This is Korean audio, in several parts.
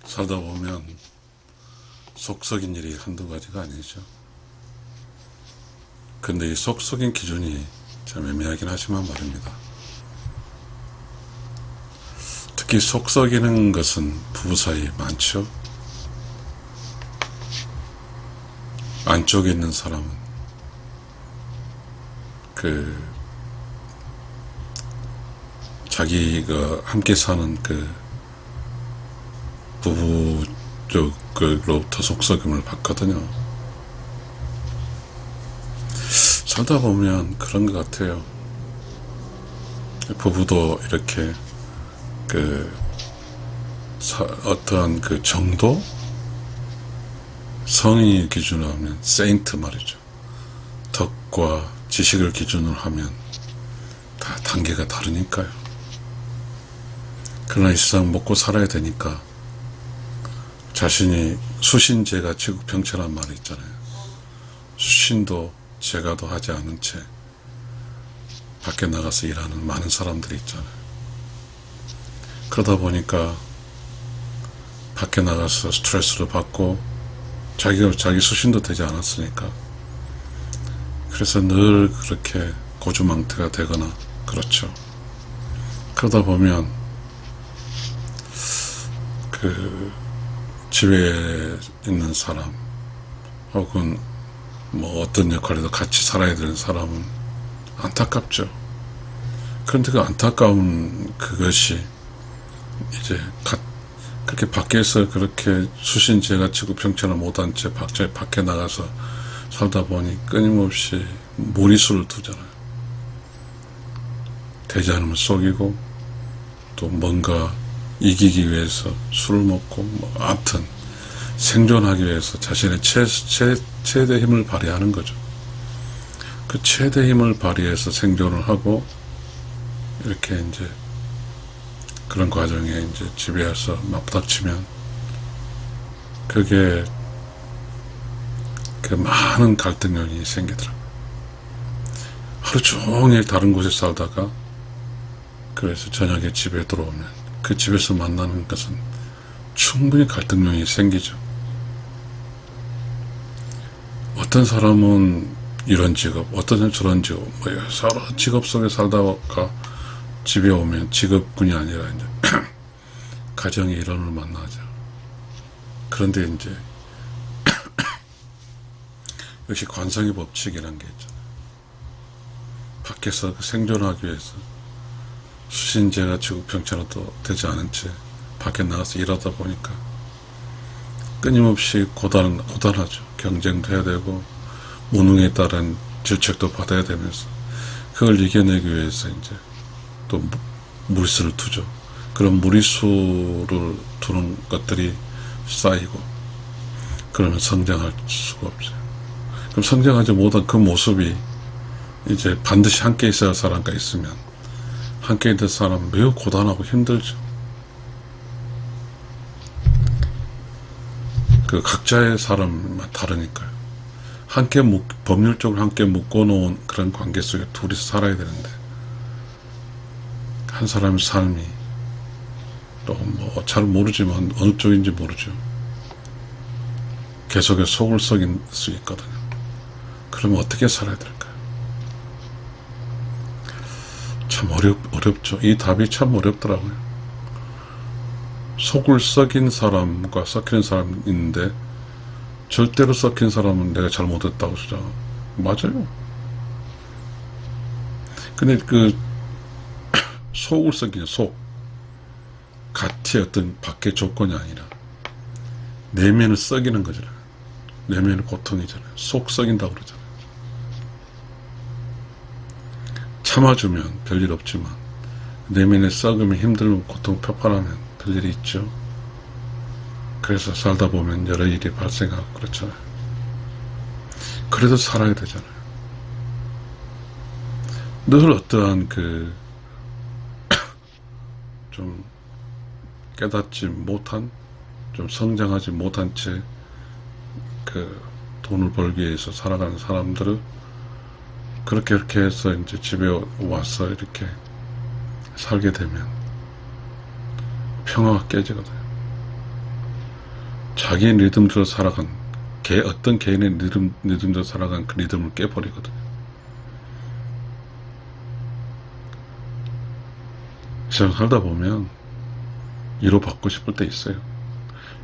살다 보면 속 썩인 일이 한두 가지가 아니죠. 근데 이 속 썩인 기준이 참 애매하긴 하지만 말입니다. 특히 속 썩이는 것은 부부 사이에 많죠. 안쪽에 있는 사람은 자기가 함께 사는 부부 쪽으로부터 속썩임을 받거든요. 살다 보면 그런 것 같아요. 부부도 이렇게 어떠한 정도? 성의 기준으로 하면 세인트 말이죠. 덕과 지식을 기준으로 하면 다 단계가 다르니까요. 그러나 이 세상 먹고 살아야 되니까 자신이 수신제가 지국병체란 말이 있잖아요. 수신도 제가도 하지 않은 채 밖에 나가서 일하는 많은 사람들이 있잖아요. 그러다 보니까 밖에 나가서 스트레스를 받고 자기 수신도 되지 않았으니까 그래서 늘 그렇게 고주망태가 되거나 그렇죠. 그러다 보면 집에 있는 사람 혹은 뭐 어떤 역할에도 같이 살아야 되는 사람은 안타깝죠. 그런데 그 안타까운 그것이 이제 그렇게 밖에서 그렇게 수신제가 지구평천을 못한 채 밖에 나가서 살다 보니 끊임없이 무리수를 두잖아요. 되지 않으면 속이고 또 뭔가 이기기 위해서 술을 먹고 아무튼 생존하기 위해서 자신의 최대 힘을 발휘하는 거죠. 그 최대 힘을 발휘해서 생존을 하고 이렇게 이제 그런 과정에 이제 집에 와서 맞부닥치면 그게 많은 갈등 요인이 생기더라고요. 하루 종일 다른 곳에 살다가 그래서 저녁에 집에 들어오면 그 집에서 만나는 것은 충분히 갈등 요인이 생기죠. 어떤 사람은 이런 직업, 어떤 사람은 저런 직업, 서로 직업 속에 살다가 집에 오면 직업군이 아니라 이제 가정의 일원을 만나죠. 그런데 이제 역시 관성의 법칙이라는 게 있잖아요. 밖에서 생존하기 위해서 수신제가 지구평천도 되지 않은 채 밖에 나가서 일하다 보니까 끊임없이 고단하죠. 경쟁도 해야 되고 무능에 따른 질책도 받아야 되면서 그걸 이겨내기 위해서 이제 또 무리수를 두죠. 그런 무리수를 두는 것들이 쌓이고 그러면 성장할 수가 없어요. 그럼 성장하지 못한 그 모습이 이제 반드시 함께 있어야 할 사람과 있으면 함께 있는 사람은 매우 고단하고 힘들죠. 그 각자의 사람만 다르니까요. 법률적으로 함께 묶어놓은 그런 관계 속에 둘이서 살아야 되는데 한 사람의 삶이 또 잘 모르지만 어느 쪽인지 모르죠. 계속해서 속을 썩일 수 있거든요. 그러면 어떻게 살아야 될까요? 참 어렵죠. 이 답이 참 어렵더라고요. 속을 썩인 사람과 썩히는 사람이 있는데 절대로 썩힌 사람은 내가 잘못했다고 주장하고 맞아요. 근데 속을 썩이죠. 겉이 어떤 밖의 조건이 아니라 내면을 썩이는 거잖아요. 내면은 고통이잖아요. 속 썩인다고 그러잖아요. 참아주면 별일 없지만 내면에 썩으면 힘들면 고통 표판하면 별일이 있죠. 그래서 살다 보면 여러 일이 발생하고 그렇잖아요. 그래도 살아야 되잖아요. 늘 어떠한 좀 깨닫지 못한, 좀 성장하지 못한 채 돈을 벌기 위해서 살아가는 사람들은 그렇게 해서 이제 집에 와서 이렇게 살게 되면 평화가 깨지거든요. 자기의 리듬대로 살아간, 어떤 개인의 리듬대로 살아간 그 리듬을 깨버리거든요. 세상 살다 보면 위로 받고 싶을 때 있어요.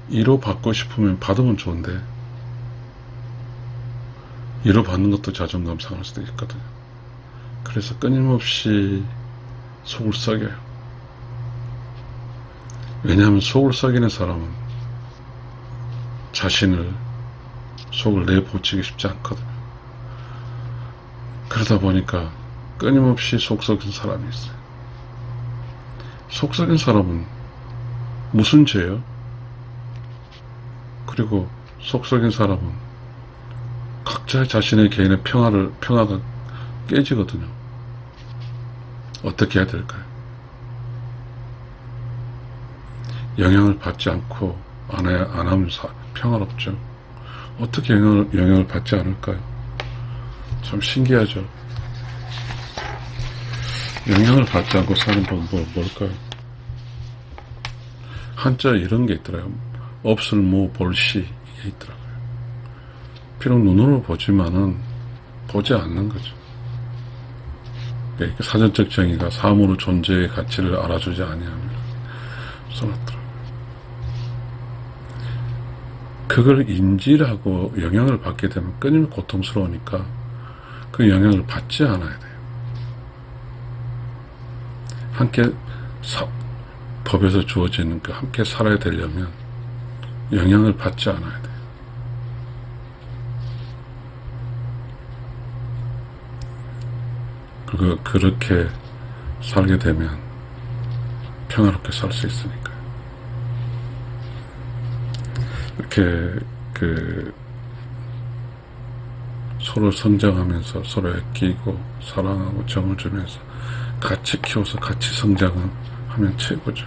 위로 받고 싶으면 받으면 좋은데 위로 받는 것도 자존감 상할 수도 있거든요. 그래서 끊임없이 속을 썩여요. 왜냐하면 속을 썩이는 사람은 자신을 속을 내보치기 쉽지 않거든요. 그러다 보니까 끊임없이 속 썩인 사람이 있어요. 속 썩인 사람은 무슨 죄요? 그리고 속 썩인 사람은 각자 자신의 개인의 평화가 깨지거든요. 어떻게 해야 될까요? 영향을 받지 않고 안 하면 평화롭죠. 어떻게 영향을 받지 않을까요? 참 신기하죠. 영향을 받지 않고 사는 방법은 뭘까요? 한자에 이런 게 있더라고요. 없을모 볼시 이게 있더라고요. 비록 눈으로 보지만은 보지 않는 거죠. 그러니까 사전적 정의가 사물의 존재의 가치를 알아주지 아니합니다. 써놨더라고요. 그걸 인지를 하고 영향을 받게 되면 끊임없이 고통스러우니까 그 영향을 받지 않아야 돼요. 함께 법에서 주어지는 그 함께 살아야 되려면 영향을 받지 않아야 돼요. 그렇게 살게 되면 평화롭게 살 수 있으니까요. 이렇게 서로 성장하면서 서로 아끼고 사랑하고 정을 주면서 같이 키워서 같이 성장하면 최고죠.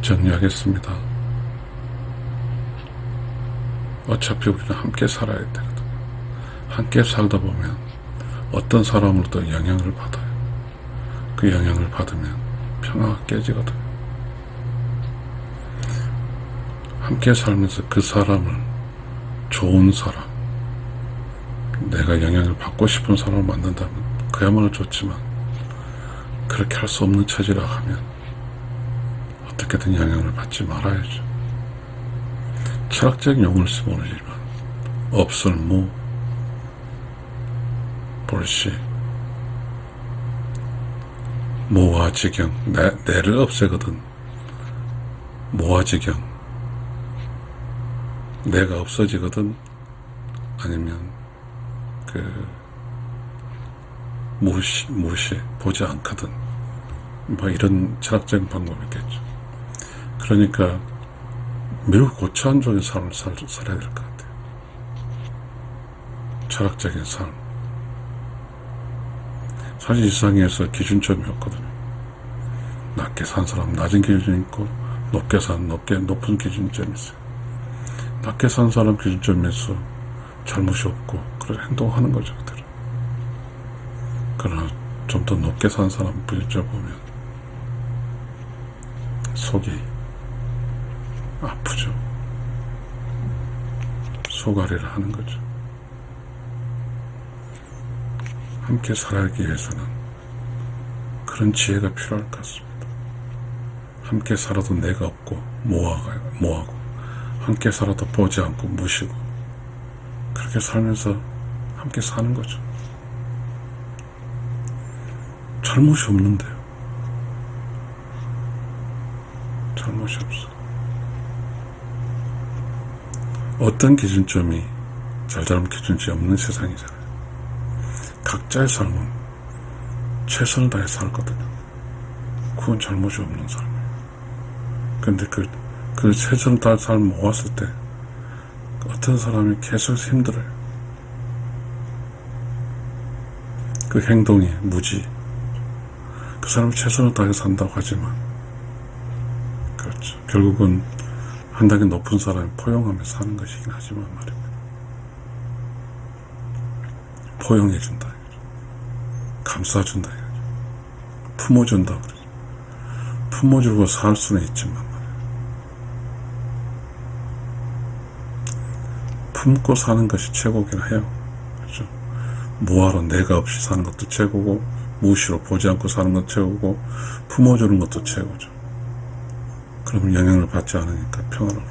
정리하겠습니다. 어차피 우리는 함께 살아야 되거든요. 함께 살다 보면 어떤 사람으로도 영향을 받아요. 그 영향을 받으면 평화가 깨지거든요. 함께 살면서 그 사람을 좋은 사람, 내가 영향을 받고 싶은 사람을 만난다면 그야말로 좋지만 그렇게 할 수 없는 처지라 하면 어떻게든 영향을 받지 말아야죠. 철학적인 용어를 모르지만 없을무 볼시 모화지경 내를 없애거든 모화지경 내가 없어지거든 아니면 무시 보지 않거든 뭐 이런 철학적인 방법이 있겠죠. 그러니까 매우 고차원 적인 삶을 살아야 될 것 같아요. 철학적인 삶. 사실 이 세상에서 기준점이 없거든요. 낮게 산 사람 낮은 기준이 있고 높게 산 높은 기준점이 있어요. 낮게 산 사람 기준점에서 잘못이 없고 그런 행동하는 거죠. 그대로. 그러나 좀 더 높게 산 사람 기준점 보면 속이 아프죠. 속앓이를 하는 거죠. 함께 살아가기 위해서는 그런 지혜가 필요할 것 같습니다. 함께 살아도 내가 없고 뭐하고 함께 살아도 보지 않고 무시고 그렇게 살면서 함께 사는 거죠. 잘못이 없는데요. 잘못이 없어. 어떤 기준점이 잘잘못 기준점이 없는 세상이잖아요. 각자의 삶은 최선을 다해 살거든요. 그건 잘못이 없는 삶이에요. 근데 그 최선을 다해 삶을 모았을 때 어떤 사람이 계속 힘들어요. 그 행동이 무지. 그 사람이 최선을 다해 산다고 하지만 그렇죠. 결국은 한 단계 높은 사람이 포용하며 사는 것이긴 하지만 말입니다. 포용해준다. 감싸준다. 품어준다 그래. 품어주고 살 수는 있지만 말이야. 품고 사는 것이 최고긴 해요. 그렇죠? 뭐하러 내가 없이 사는 것도 최고고, 무시로 보지 않고 사는 것도 최고고, 품어주는 것도 최고죠. 그러면 영향을 받지 않으니까 평화로운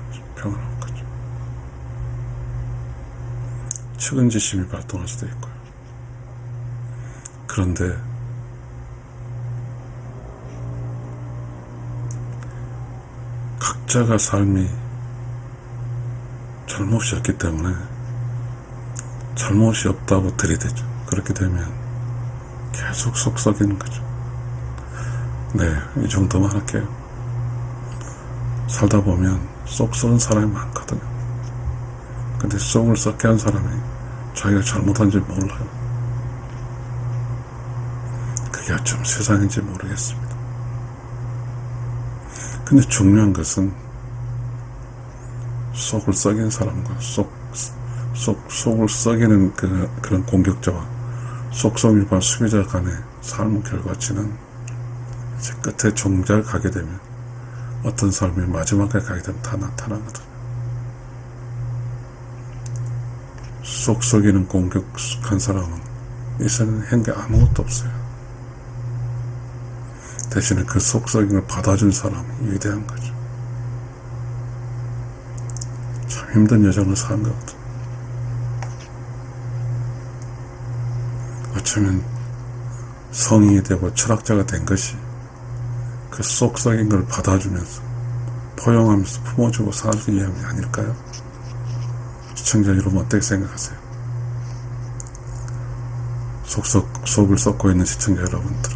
거죠. 측은지심이 발동할 수도 있고요. 그런데 각자가 삶이 잘못이 없기 때문에 잘못이 없다고 들이대죠. 그렇게 되면 계속 속 썩이는 거죠. 네, 이 정도만 할게요. 살다 보면 속 썩은 사람이 많거든요. 근데 속을 썩게 한 사람이 자기가 잘못한지 몰라요. 그게 어쩜 세상인지 모르겠습니다. 근데 중요한 것은 속을 썩인 사람과 속을 썩이는 그런 공격자와 속성일반 수비자 간의 삶의 결과치는 이제 끝에 종자를 가게 되면 어떤 삶이 마지막에 가게 되면 다 나타나거든요. 속 썩이는 공격한 사람은 이 세상에 한 게 아무것도 없어요. 대신에 그 속 썩임을 받아준 사람이 위대한 거죠. 참 힘든 여정을 사는 것 같아요. 어쩌면 성인이 되고 철학자가 된 것이 그 속 썩인 걸 받아주면서 포용하면서 품어주고 살기 위함이 아닐까요? 시청자 여러분 어떻게 생각하세요? 속을 썩고 있는 시청자 여러분들,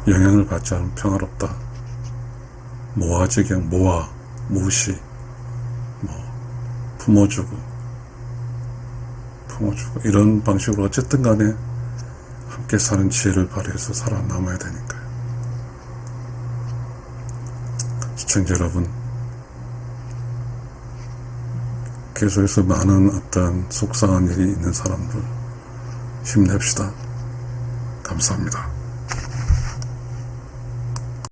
영향을 받지 않으면 평화롭다, 모아지경, 모아, 무시, 품어주고 이런 방식으로 어쨌든 간에 함께 사는 지혜를 발휘해서 살아남아야 되니까요. 시청자 여러분, 계속해서 많은 어떤 속상한 일이 있는 사람들 힘냅시다. 감사합니다.